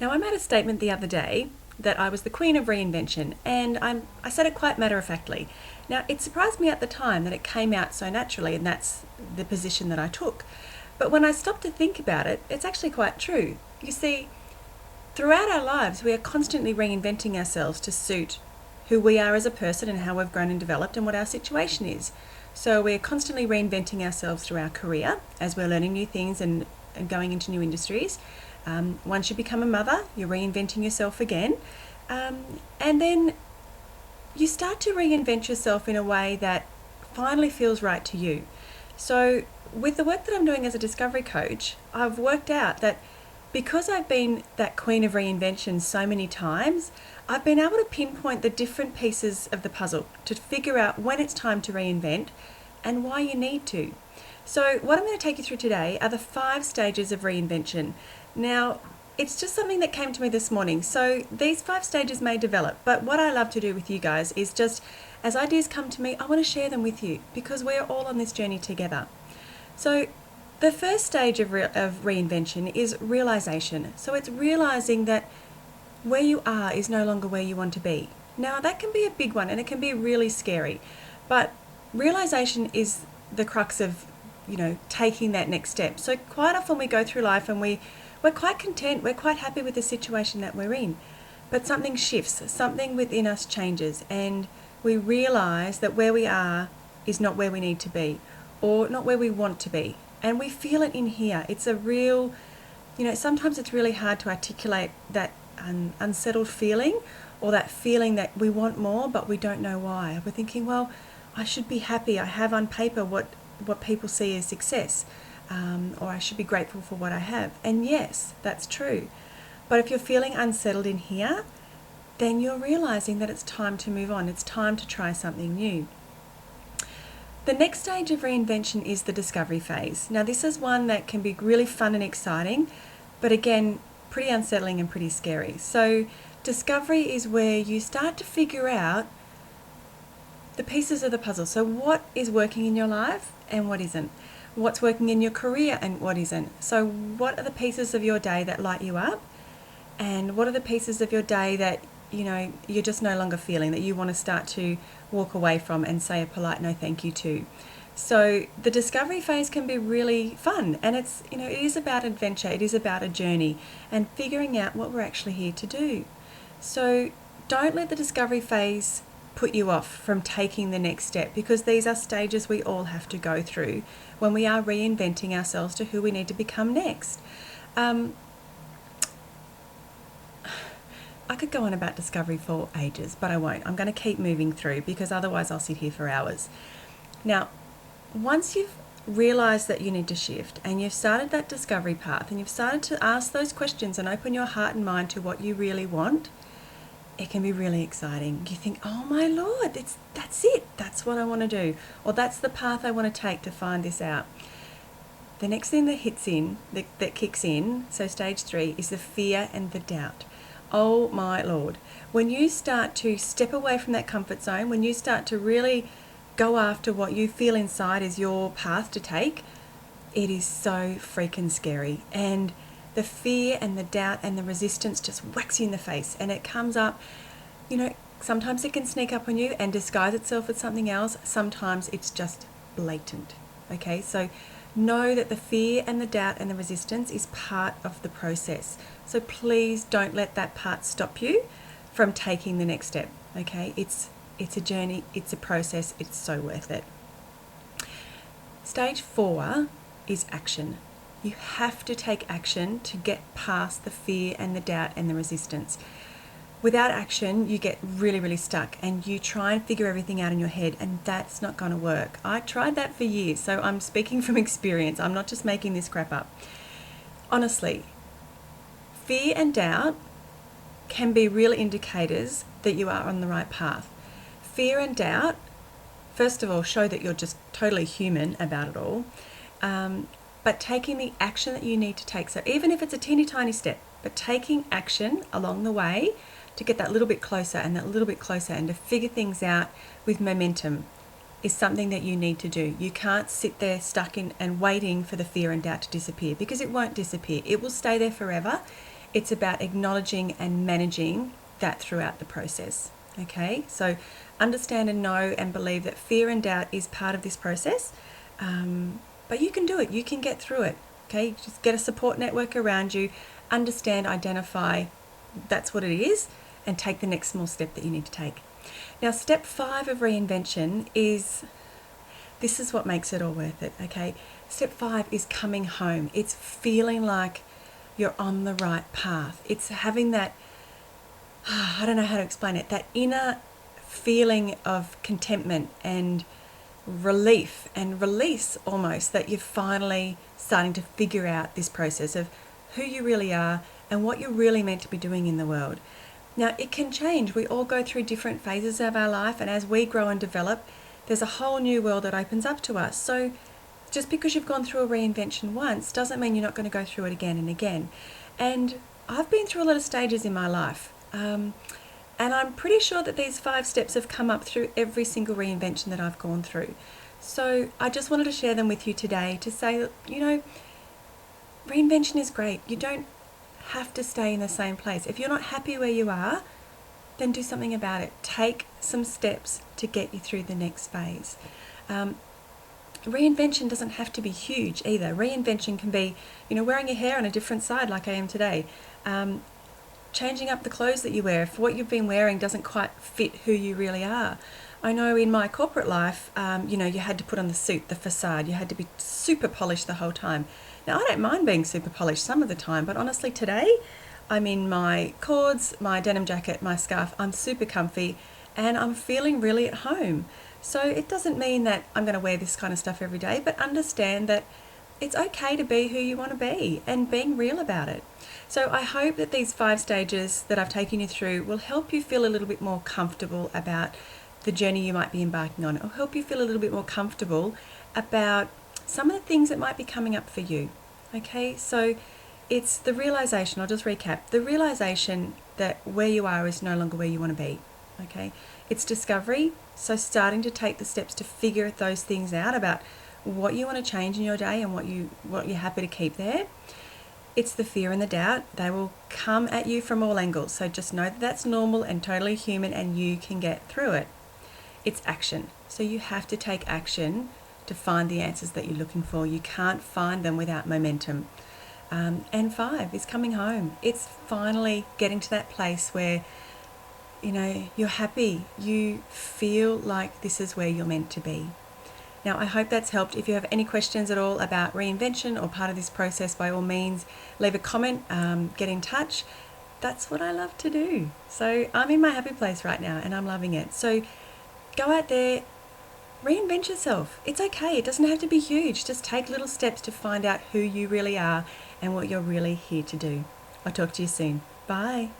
Now, I made a statement the other day that I was the queen of reinvention, and I said it quite matter-of-factly. Now, it surprised me at the time that it came out so naturally, and that's the position that I took. But when I stopped to think about it, it's actually quite true. You see, throughout our lives, we are constantly reinventing ourselves to suit who we are as a person and how we've grown and developed and what our situation is. So we're constantly reinventing ourselves through our career as we're learning new things and going into new industries. Once you become a mother, you're reinventing yourself again. And then you start to reinvent yourself in a way that finally feels right to you. So with the work that I'm doing as a discovery coach, I've worked out that because I've been that queen of reinvention so many times, I've been able to pinpoint the different pieces of the puzzle to figure out when it's time to reinvent and why you need to. So what I'm going to take you through today are the 5 stages of reinvention. Now, it's just something that came to me this morning. So these 5 stages may develop, but what I love to do with you guys is just, as ideas come to me, I want to share them with you because we're all on this journey together. So the first stage of reinvention is realization. So it's realizing that where you are is no longer where you want to be. Now, that can be a big one and it can be really scary, but realization is the crux of, taking that next step. So quite often we go through life and we're quite content, we're quite happy with the situation that we're in, but something shifts, something within us changes, and we realize that where we are is not where we need to be or not where we want to be. And we feel it in here. It's a real, sometimes it's really hard to articulate that unsettled feeling, or that feeling that we want more but we don't know why. We're thinking, well, I should be happy. I have on paper what people see as success, or I should be grateful for what I have. And yes, that's true. But if you're feeling unsettled in here, then you're realizing that it's time to move on. It's time to try something new. The next stage of reinvention is the discovery phase. Now, this is one that can be really fun and exciting, but again, pretty unsettling and pretty scary. So discovery is where you start to figure out the pieces of the puzzle. So what is working in your life and what isn't? What's working in your career and what isn't? So what are the pieces of your day that light you up? And what are the pieces of your day that, you're just no longer feeling, that you want to start to walk away from and say a polite no thank you to? So the discovery phase can be really fun, and it is about adventure, it is about a journey and figuring out what we're actually here to do. So don't let the discovery phase put you off from taking the next step, because these are stages we all have to go through when we are reinventing ourselves to who we need to become next. I could go on about discovery for ages, but I won't. I'm going to keep moving through because otherwise I'll sit here for hours. Now, once you've realized that you need to shift and you've started that discovery path and you've started to ask those questions and open your heart and mind to what you really want, it can be really exciting. You think, oh my Lord, that's it. That's what I want to do. Or that's the path I want to take to find this out. The next thing that that kicks in, so stage 3, is the fear and the doubt. Oh my Lord. When you start to step away from that comfort zone, when you start to really go after what you feel inside is your path to take, it is so freaking scary. And the fear and the doubt and the resistance just whacks you in the face, and it comes up, sometimes it can sneak up on you and disguise itself as something else. Sometimes it's just blatant. Okay, so know that the fear and the doubt and the resistance is part of the process. So please don't let that part stop you from taking the next step. Okay, it's a journey, it's a process, it's so worth it. Stage 4 is action. You have to take action to get past the fear and the doubt and the resistance. Without action, you get really, really stuck and you try and figure everything out in your head, and that's not going to work. I tried that for years, so I'm speaking from experience. I'm not just making this crap up. Honestly, fear and doubt can be real indicators that you are on the right path. Fear and doubt, first of all, show that you're just totally human about it all. But taking the action that you need to take, so even if it's a teeny tiny step, but taking action along the way to get that little bit closer and that little bit closer and to figure things out with momentum is something that you need to do. You can't sit there stuck in and waiting for the fear and doubt to disappear, because it won't disappear. It will stay there forever, It's about acknowledging and managing that throughout the process. Okay, so understand and know and believe that fear and doubt is part of this process, but you can do it. You can get through it. Okay, just get a support network around you, understand, identify that's what it is, and take the next small step that you need to take. Now, step 5 of reinvention is, this is what makes it all worth it, okay? Step 5 is coming home. It's feeling like you're on the right path. It's having that, I don't know how to explain it, that inner feeling of contentment and relief and release almost, that you're finally starting to figure out this process of who you really are and what you're really meant to be doing in the world. Now, it can change. We all go through different phases of our life, and as we grow and develop, there's a whole new world that opens up to us. So just because you've gone through a reinvention once doesn't mean you're not going to go through it again and again. And I've been through a lot of stages in my life. And I'm pretty sure that these 5 steps have come up through every single reinvention that I've gone through. So I just wanted to share them with you today to say that, reinvention is great. You don't have to stay in the same place. If you're not happy where you are, then do something about it. Take some steps to get you through the next phase. Reinvention doesn't have to be huge either. Reinvention can be, wearing your hair on a different side like I am today. Changing up the clothes that you wear if what you've been wearing doesn't quite fit who you really are. I know in my corporate life, you had to put on the suit, the facade. You had to be super polished the whole time. Now, I don't mind being super polished some of the time, but honestly today, I'm in my cords, my denim jacket, my scarf. I'm super comfy and I'm feeling really at home. So it doesn't mean that I'm going to wear this kind of stuff every day, but understand that it's okay to be who you want to be and being real about it. So I hope that these 5 stages that I've taken you through will help you feel a little bit more comfortable about the journey you might be embarking on, or help you feel a little bit more comfortable about some of the things that might be coming up for you. Okay, so it's the realization, I'll just recap, the realization that where you are is no longer where you want to be. Okay, it's discovery, so starting to take the steps to figure those things out about what you want to change in your day and what you're happy to keep there. It's the fear and the doubt. They will come at you from all angles, so just know that that's normal and totally human and you can get through it. It's action, so you have to take action to find the answers that you're looking for. You can't find them without momentum. And 5 is coming home. It's finally getting to that place where you're happy. You feel like this is where you're meant to be. Now, I hope that's helped. If you have any questions at all about reinvention or part of this process, by all means, leave a comment, get in touch. That's what I love to do. So I'm in my happy place right now and I'm loving it. So go out there, reinvent yourself. It's okay. It doesn't have to be huge. Just take little steps to find out who you really are and what you're really here to do. I'll talk to you soon. Bye.